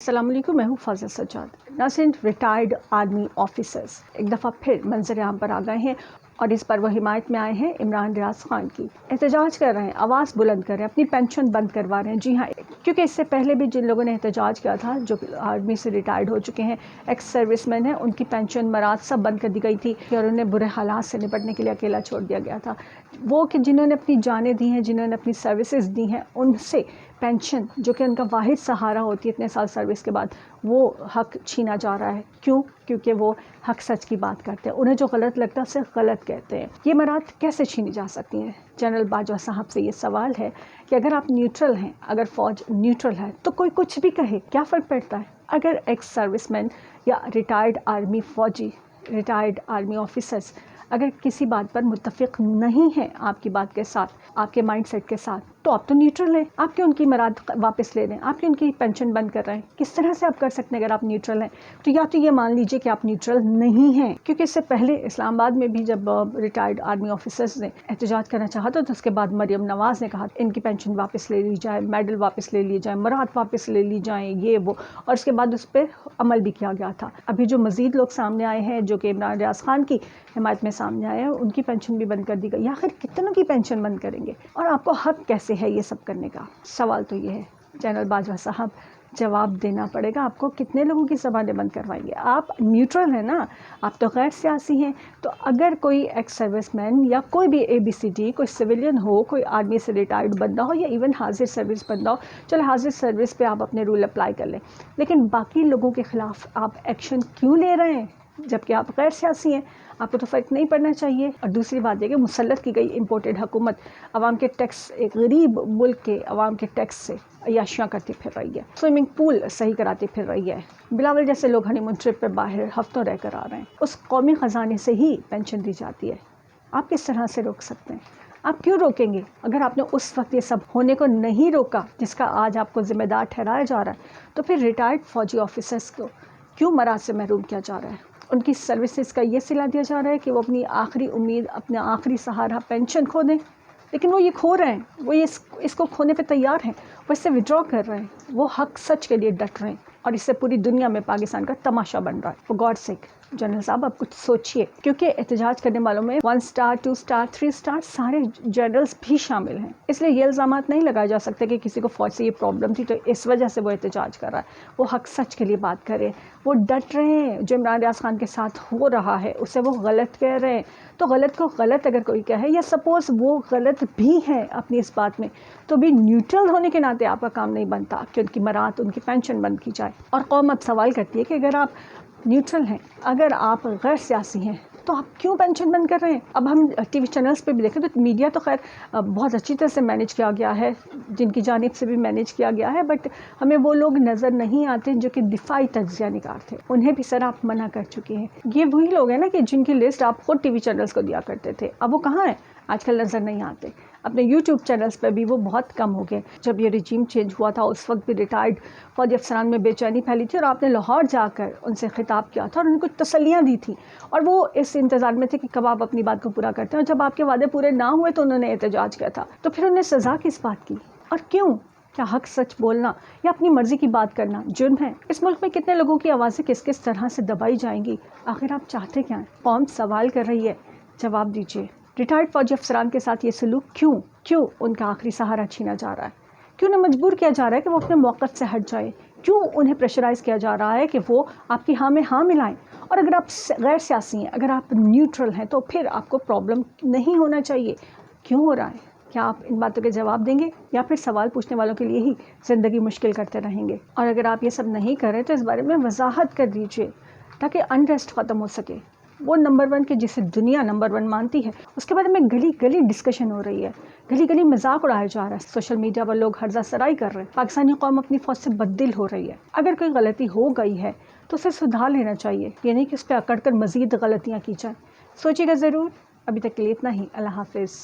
السلام علیکم، میں ہوں فاضل سجاد۔ ناظرین، ریٹائرڈ آرمی آفیسرز ایک دفعہ پھر منظر عام پر آ گئے ہیں اور اس پر وہ حمایت میں آئے ہیں عمران ریاض خان کی۔ احتجاج کر رہے ہیں، آواز بلند کر رہے ہیں، اپنی پینشن بند کروا رہے ہیں۔ جی ہاں، کیونکہ اس سے پہلے بھی جن لوگوں نے احتجاج کیا تھا، جو آرمی سے ریٹائرڈ ہو چکے ہیں، ایکس سروس مین ہیں، ان کی پینشن مراد سب بند کر دی گئی تھی اور انہیں برے حالات سے نپٹنے کے لیے اکیلا چھوڑ دیا گیا تھا۔ وہ کہ جنہوں نے اپنی جانیں دی ہیں، جنہوں نے اپنی سروسز دی ہیں، ان سے پینشن جو کہ ان کا واحد سہارا ہوتی ہے اتنے سال سروس کے بعد، وہ حق چھینا جا رہا ہے۔ کیوں؟ کیونکہ وہ حق سچ کی بات کرتے ہیں، انہیں جو غلط لگتا ہے اسے غلط کہتے ہیں۔ یہ مراد کیسے چھینی جا سکتی ہیں؟ جنرل باجوہ صاحب سے یہ سوال ہے کہ اگر آپ نیوٹرل ہیں، اگر فوج نیوٹرل ہے تو کوئی کچھ بھی کہے، کیا فرق پڑتا ہے؟ اگر ایکس سروس مین یا ریٹائرڈ آرمی فوجی، ریٹائرڈ آرمی آفیسرز اگر کسی بات پر متفق نہیں ہیں آپ کی بات کے ساتھ، آپ کے مائنڈ سیٹ کے ساتھ، تو آپ تو نیوٹرل ہیں۔ آپ کیوں ان کی مراد واپس لے رہے ہیں؟ آپ کیوں ان کی پینشن بند کر رہے ہیں؟ کس طرح سے آپ کر سکتے ہیں اگر آپ نیوٹرل ہیں؟ تو یا تو یہ مان لیجئے کہ آپ نیوٹرل نہیں ہیں، کیونکہ اس سے پہلے اسلام آباد میں بھی جب ریٹائرڈ آرمی آفیسرز نے احتجاج کرنا چاہا تو اس کے بعد مریم نواز نے کہا ان کی پینشن واپس لے لی جائے، میڈل واپس لے لی جائے، مراد واپس لے لی جائیں، یہ وہ، اور اس کے بعد اس پہ عمل بھی کیا گیا تھا۔ ابھی جو مزید لوگ سامنے آئے ہیں جو کہ عمران ریاض خان کی حمایت میں سامنے آئے ہیں، ان کی پینشن بھی بند کر دی گئی۔ آخر کتنوں کی پینشن بند کریں گے؟ اور آپ کو حق کیسے ہے یہ سب کرنے کا؟ سوال تو یہ ہے، جنرل باجوہ صاحب جواب دینا پڑے گا آپ کو۔ کتنے لوگوں کی زبانیں بند کروائیں گے؟ آپ نیوٹرل ہیں نا، آپ تو غیر سیاسی ہیں۔ تو اگر کوئی ایکس سروس مین یا کوئی بھی ABCD، کوئی سویلین ہو، کوئی آرمی سے ریٹائرڈ بندہ ہو یا ایون حاضر سروس بندہ ہو، چلو حاضر سروس پہ آپ اپنے رول اپلائی کر لیں، لیکن باقی لوگوں کے خلاف آپ ایکشن کیوں لے رہے ہیں جبکہ آپ غیر سیاسی ہیں؟ آپ کو تو فرق نہیں پڑنا چاہیے۔ اور دوسری بات یہ کہ مسلط کی گئی امپورٹڈ حکومت عوام کے ٹیکس، ایک غریب ملک کے عوام کے ٹیکس سے عیاشیاں کرتی پھر رہی ہے، سوئمنگ پول صحیح کراتی پھر رہی ہے۔ بلاول جیسے لوگ ہنی مون ٹرپ پہ باہر ہفتوں رہ کر آ رہے ہیں، اس قومی خزانے سے ہی پینشن دی جاتی ہے۔ آپ کس طرح سے روک سکتے ہیں؟ آپ کیوں روکیں گے؟ اگر آپ نے اس وقت یہ سب ہونے کو نہیں روکا جس کا آج آپ کو ذمہ دار ٹھہرایا جا رہا ہے، تو پھر ریٹائرڈ فوجی آفیسرز کو کیوں مراد سے محروم کیا جا رہا ہے؟ ان کی سروسز کا یہ صلہ دیا جا رہا ہے کہ وہ اپنی آخری امید، اپنا آخری سہارا پینشن کھو دیں، لیکن وہ یہ کھو رہے ہیں، وہ اس کو کھونے پہ تیار ہیں، وہ اس سے وڈرا کر رہے ہیں، وہ حق سچ کے لیے ڈٹ رہے ہیں، اور اس سے پوری دنیا میں پاکستان کا تماشا بن رہا ہے۔ فار گاڈ سیک، جنرل صاحب آپ کچھ سوچئے، کیونکہ احتجاج کرنے والوں میں 1 اسٹار 2 اسٹار 3 اسٹار سارے جنرلز بھی شامل ہیں۔ اس لیے یہ الزامات نہیں لگائے جا سکتے کہ کسی کو فوج سے یہ پرابلم تھی تو اس وجہ سے وہ احتجاج کر رہا ہے۔ وہ حق سچ کے لیے بات کر رہے ہیں، وہ ڈٹ رہے ہیں۔ جو عمران ریاض خان کے ساتھ ہو رہا ہے اسے وہ غلط کہہ رہے ہیں، تو غلط کو غلط اگر کوئی کہے، یا سپوز وہ غلط بھی ہے اپنی اس بات میں، تو بھی نیوٹرل ہونے کے ناطے آپ کا کام نہیں بنتا کہ ان کی مراد، ان کی پینشن بند کی جائے۔ اور قوم اب سوال کرتی ہے کہ اگر آپ نیوٹرل ہیں، اگر آپ غیر سیاسی ہیں، تو آپ کیوں پینشن بند کر رہے ہیں؟ اب ہم ٹی وی چینلز پہ بھی دیکھیں تو میڈیا تو خیر بہت اچھی طرح سے مینیج کیا گیا ہے، جن کی جانب سے بھی مینیج کیا گیا ہے، بٹ ہمیں وہ لوگ نظر نہیں آتے جو کہ دفاعی تجزیہ نگار تھے، انہیں بھی سر آپ منع کر چکے ہیں۔ یہ وہی لوگ ہیں نا کہ جن کی لسٹ آپ خود ٹی وی چینلز کو دیا کرتے تھے، اب وہ کہاں ہیں؟ آج کل نظر نہیں آتے۔ اپنے یوٹیوب چینلز پہ بھی وہ بہت کم ہو گئے۔ جب یہ رجیم چینج ہوا تھا اس وقت بھی ریٹائرڈ فوجی افسران میں بے چینی پھیلی تھی، اور آپ نے لاہور جا کر ان سے خطاب کیا تھا اور ان کو تسلیاں دی تھیں، اور وہ اس انتظار میں تھے کہ کب آپ اپنی بات کو پورا کرتے ہیں، اور جب آپ کے وعدے پورے نہ ہوئے تو انہوں نے احتجاج کیا تھا۔ تو پھر انہیں سزا کس بات کی اور کیوں؟ کیا حق سچ بولنا یا اپنی مرضی کی بات کرنا جرم ہے؟ اس ملک میں کتنے لوگوں کی آوازیں کس طرح سے دبائی جائیں گی؟ آخر آپ چاہتے کیا ہیں؟ قوم سوال کر رہی ہے، جواب دیجیے۔ ریٹائرڈ فوجی افسران کے ساتھ یہ سلوک کیوں ان کا آخری سہارا چھینا جا رہا ہے؟ کیوں انہیں مجبور کیا جا رہا ہے کہ وہ اپنے موقف سے ہٹ جائے؟ کیوں انہیں پریشرائز کیا جا رہا ہے کہ وہ آپ کی ہاں میں ہاں ملائیں؟ اور اگر آپ غیر سیاسی ہیں، اگر آپ نیوٹرل ہیں، تو پھر آپ کو پرابلم نہیں ہونا چاہیے، کیوں ہو رہا ہے؟ کیا آپ ان باتوں کے جواب دیں گے یا پھر سوال پوچھنے والوں کے لیے ہی زندگی مشکل کرتے رہیں گے؟ اور اگر آپ یہ سب نہیں کریں تو اس بارے میں وضاحت کر دیجیے تاکہ انریسٹ ختم ہو سکے۔ وہ نمبر 1 کے جسے دنیا نمبر 1 مانتی ہے، اس کے بارے میں گلی گلی ڈسکشن ہو رہی ہے، گلی گلی مذاق اڑایا جا رہا ہے، سوشل میڈیا پر لوگ ہرزہ سرائی کر رہے ہیں، پاکستانی قوم اپنی فوج سے بددل ہو رہی ہے۔ اگر کوئی غلطی ہو گئی ہے تو اسے سدھار لینا چاہیے، یہ نہیں کہ اس پہ اکڑ کر مزید غلطیاں کی جائیں۔ سوچیے گا ضرور۔ ابھی تک کے لیے اتنا ہی، اللہ حافظ۔